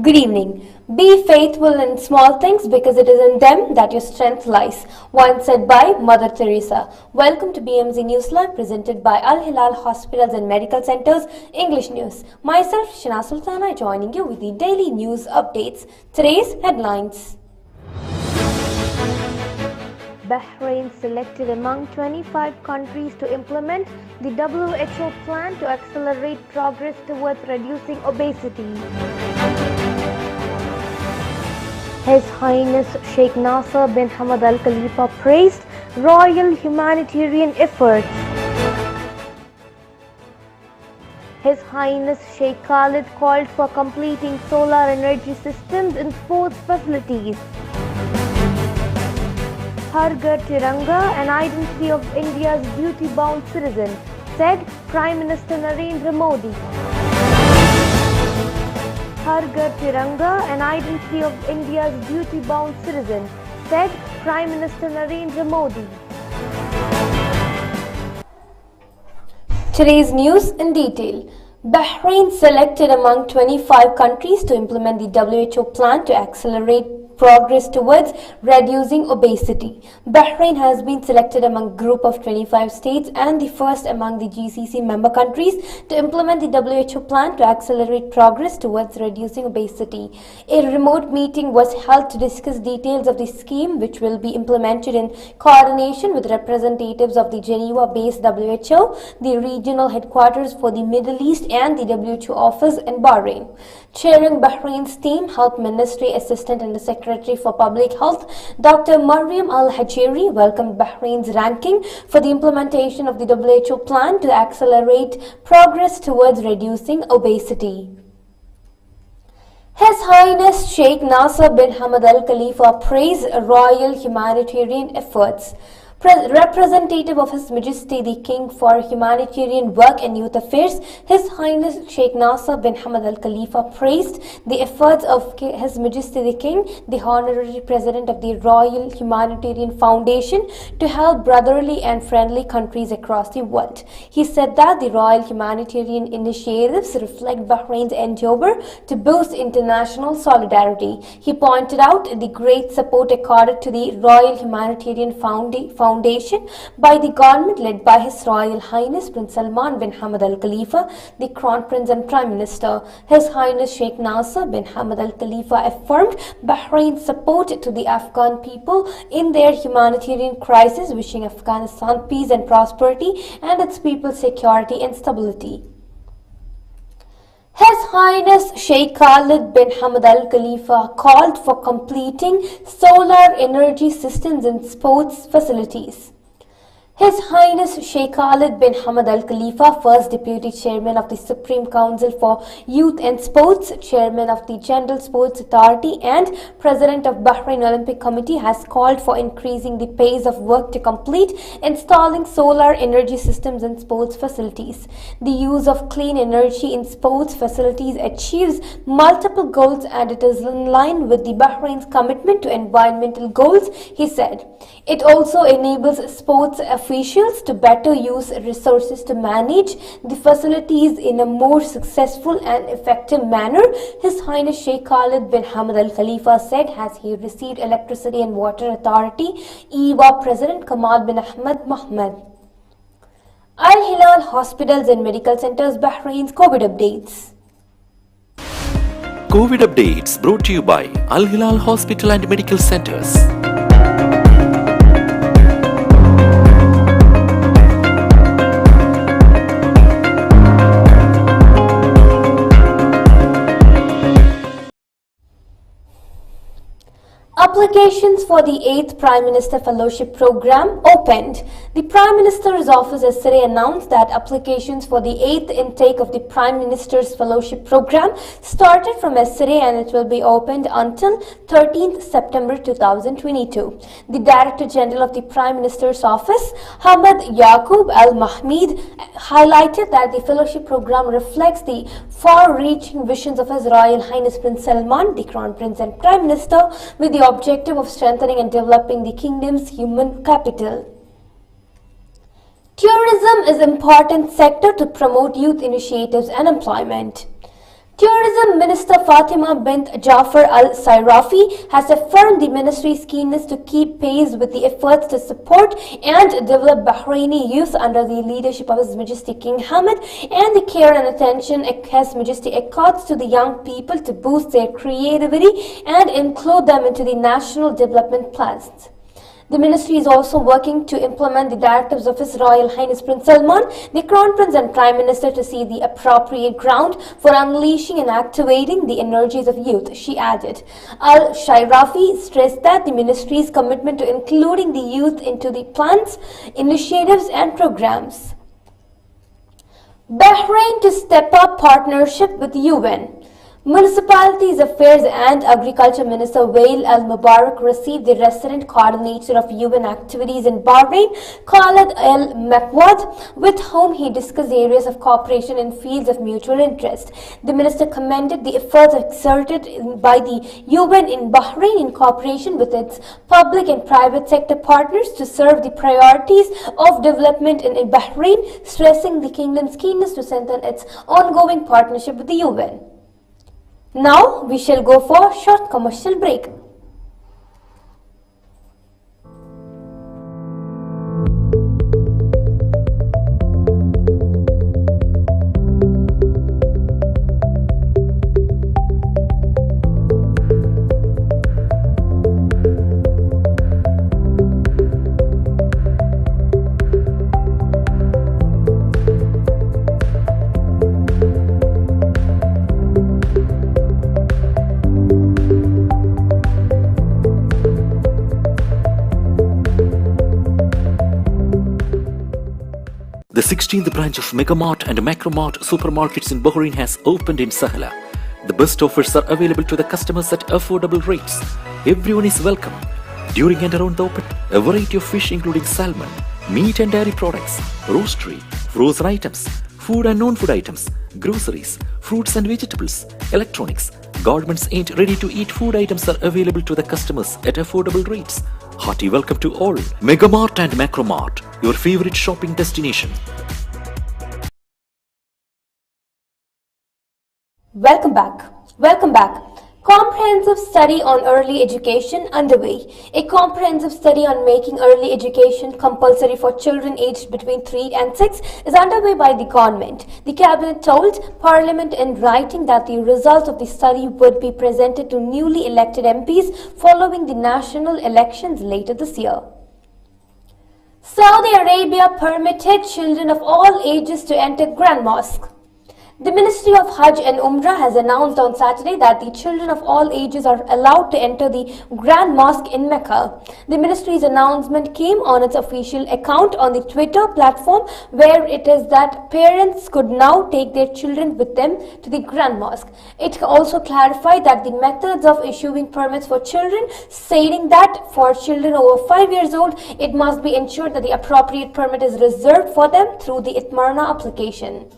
Good evening. Be faithful in small things because it is in them that your strength lies. Once said by Mother Teresa. Welcome to BMZ Newsline presented by Al Hilal Hospitals and Medical Centers English News. Myself Shana Sultana joining you with the daily news updates. Today's headlines. Bahrain selected among 25 countries to implement the WHO plan to accelerate progress towards reducing obesity. His Highness Sheikh Nasser bin Hamad Al Khalifa praised royal humanitarian efforts. His Highness Sheikh Khalid called for completing solar energy systems in sports facilities. Har Ghar Tiranga, an identity of India's duty-bound citizen, said Prime Minister Narendra Modi. Har Ghar Tiranga, an identity of India's duty-bound citizen, said Prime Minister Narendra Modi. Today's news in detail. Bahrain selected among 25 countries to implement the WHO plan to accelerate progress towards reducing obesity. Bahrain has been selected among a group of 25 states and the first among the GCC member countries to implement the WHO plan to accelerate progress towards reducing obesity. A remote meeting was held to discuss details of the scheme, which will be implemented in coordination with representatives of the Geneva-based WHO, the regional headquarters for the Middle East and the WHO office in Bahrain. Chairing Bahrain's team, Health Ministry Assistant and the Secretary for Public Health, Dr. Mariam Al-Hajeri, welcomed Bahrain's ranking for the implementation of the WHO plan to accelerate progress towards reducing obesity. His Highness Sheikh Nasser bin Hamad Al Khalifa praised royal humanitarian efforts. Representative of His Majesty the King for Humanitarian Work and Youth Affairs, His Highness Sheikh Nasser bin Hamad Al Khalifa praised the efforts of His Majesty the King, the Honorary President of the Royal Humanitarian Foundation, to help brotherly and friendly countries across the world. He said that the Royal Humanitarian initiatives reflect Bahrain's endeavor to boost international solidarity. He pointed out the great support accorded to the Royal Humanitarian Foundation by the government led by His Royal Highness Prince Salman bin Hamad Al Khalifa, the Crown Prince and Prime Minister. His Highness Sheikh Nasser bin Hamad Al Khalifa affirmed Bahrain's support to the Afghan people in their humanitarian crisis, wishing Afghanistan peace and prosperity and its people's security and stability. His Highness Sheikh Khalid bin Hamad Al Khalifa called for completing solar energy systems in sports facilities. His Highness Sheikh Khalid bin Hamad Al Khalifa, first Deputy Chairman of the Supreme Council for Youth and Sports, Chairman of the General Sports Authority and President of Bahrain Olympic Committee, has called for increasing the pace of work to complete installing solar energy systems in sports facilities. The use of clean energy in sports facilities achieves multiple goals and it is in line with the Bahrain's commitment to environmental goals, he said. It also enables sports officials to better use resources to manage the facilities in a more successful and effective manner, His Highness Sheikh Khalid bin Hamad Al Khalifa said as he received Electricity and Water Authority EWA President Kamal bin Ahmed Mohammed. Al Hilal Hospitals and Medical Centers Bahrain's COVID updates. COVID updates brought to you by Al Hilal Hospital and Medical Centers. Applications for the 8th Prime Minister Fellowship Program opened. The Prime Minister's office yesterday announced that applications for the 8th intake of the Prime Minister's Fellowship Program started from yesterday and it will be opened until 13th September 2022. The Director General of the Prime Minister's office, Hamad Yaqub Al-Mahmid, highlighted that the Fellowship Program reflects the far-reaching visions of His Royal Highness Prince Salman, the Crown Prince and Prime Minister, with the objective of strengthening and developing the kingdom's human capital. Tourism is an important sector to promote youth initiatives and employment. Tourism Minister Fatima bint Jafar Al-Sairafi has affirmed the ministry's keenness to keep pace with the efforts to support and develop Bahraini youth under the leadership of His Majesty King Hamad and the care and attention His Majesty accords to the young people to boost their creativity and include them into the national development plans. The ministry is also working to implement the directives of His Royal Highness Prince Salman, the Crown Prince and Prime Minister to see the appropriate ground for unleashing and activating the energies of youth, she added. Al-Shairafi stressed that the ministry's commitment to including the youth into the plans, initiatives and programs. Bahrain to step up partnership with UN. Municipalities Affairs and Agriculture Minister Wael Al-Mubarak received the resident coordinator of UN activities in Bahrain, Khaled Al-Makwad, with whom he discussed areas of cooperation in fields of mutual interest. The minister commended the efforts exerted by the UN in Bahrain in cooperation with its public and private sector partners to serve the priorities of development in Bahrain, stressing the kingdom's keenness to strengthen its ongoing partnership with the UN. Now we shall go for a short commercial break. The 16th branch of Megamart and Macromart supermarkets in Bahrain has opened in Sahla. The best offers are available to the customers at affordable rates. Everyone is welcome. During and around the open, a variety of fish including salmon, meat and dairy products, roastery, frozen items, food and non-food items, groceries, fruits and vegetables, electronics, garments and ready-to-eat food items are available to the customers at affordable rates. Hearty welcome to all. Megamart and Macromart, your favorite shopping destination. Welcome back. Comprehensive study on early education underway. A comprehensive study on making early education compulsory for children aged between 3 and 6 is underway by the government. The cabinet told Parliament in writing that the results of the study would be presented to newly elected MPs following the national elections later this year. Saudi Arabia permitted children of all ages to enter Grand Mosque. The Ministry of Hajj and Umrah has announced on Saturday that the children of all ages are allowed to enter the Grand Mosque in Mecca. The ministry's announcement came on its official account on the Twitter platform, where it is that parents could now take their children with them to the Grand Mosque. It also clarified that the methods of issuing permits for children, stating that for children over 5 years old, it must be ensured that the appropriate permit is reserved for them through the Itmarna application.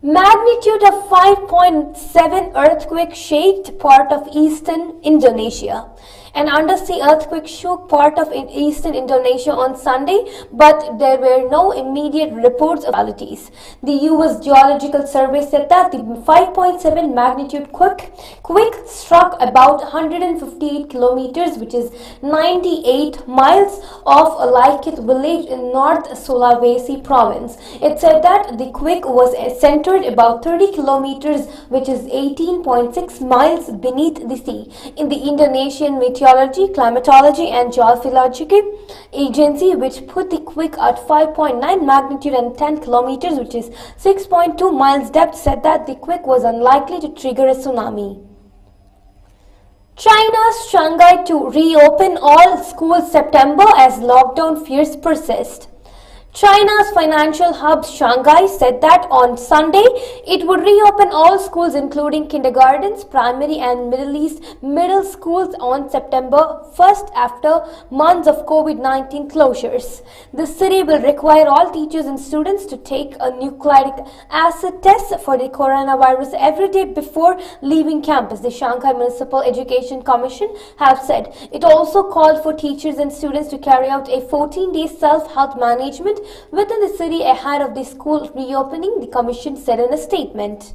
Magnitude of 5.7 earthquake shaked part of eastern Indonesia. An undersea earthquake shook part of eastern Indonesia on Sunday, but there were no immediate reports of fatalities. The U.S. Geological Survey said that the 5.7 magnitude quake struck about 158 kilometers, which is 98 miles, off Laikit village in North Sulawesi province. It said that the quake was centered about 30 kilometers, which is 18.6 miles beneath the sea. In the Indonesian Meteorology, Climatology and Geological Agency, which put the quake at 5.9 magnitude and 10 kilometers, which is 6.2 miles depth, said that the quake was unlikely to trigger a tsunami. China's Shanghai to reopen all schools September as lockdown fears persist. China's financial hub Shanghai said that on Sunday it would reopen all schools including kindergartens, primary and middle schools on September 1st after months of COVID-19 closures. The city will require all teachers and students to take a nucleic acid test for the coronavirus every day before leaving campus, the Shanghai Municipal Education Commission have said. It also called for teachers and students to carry out a 14-day self-health management within the city ahead of the school reopening, the commission said in a statement.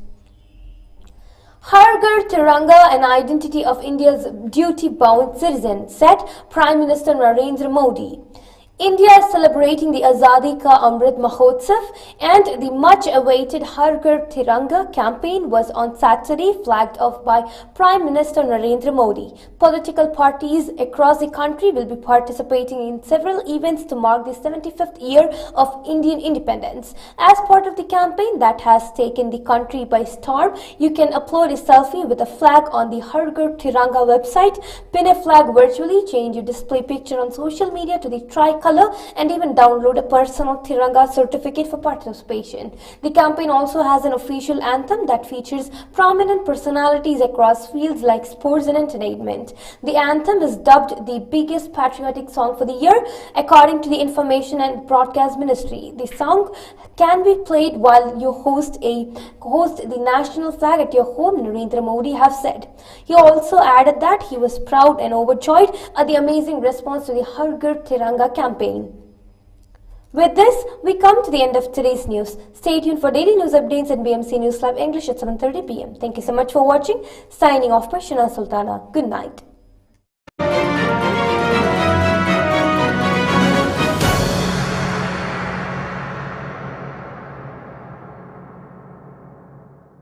Har Ghar Tiranga, an identity of India's duty-bound citizen, said Prime Minister Narendra Modi. India is celebrating the Azadi Ka Amrit Mahotsav, and the much-awaited Har Ghar Tiranga campaign was on Saturday flagged off by Prime Minister Narendra Modi. Political parties across the country will be participating in several events to mark the 75th year of Indian independence. As part of the campaign that has taken the country by storm, you can upload a selfie with a flag on the Har Ghar Tiranga website, pin a flag virtually, change your display picture on social media to the tricolor, and even download a personal Tiranga certificate for participation. The campaign also has an official anthem that features prominent personalities across fields like sports and entertainment. The anthem is dubbed the biggest patriotic song for the year, according to the Information and Broadcast Ministry. The song can be played while you host the national flag at your home, Narendra Modi has said. He also added that he was proud and overjoyed at the amazing response to the Har Ghar Tiranga campaign. With this, we come to the end of today's news. Stay tuned for daily news updates at BMC News Live English at 7:30 p.m. Thank you so much for watching. Signing off by Shana Sultana. Good night.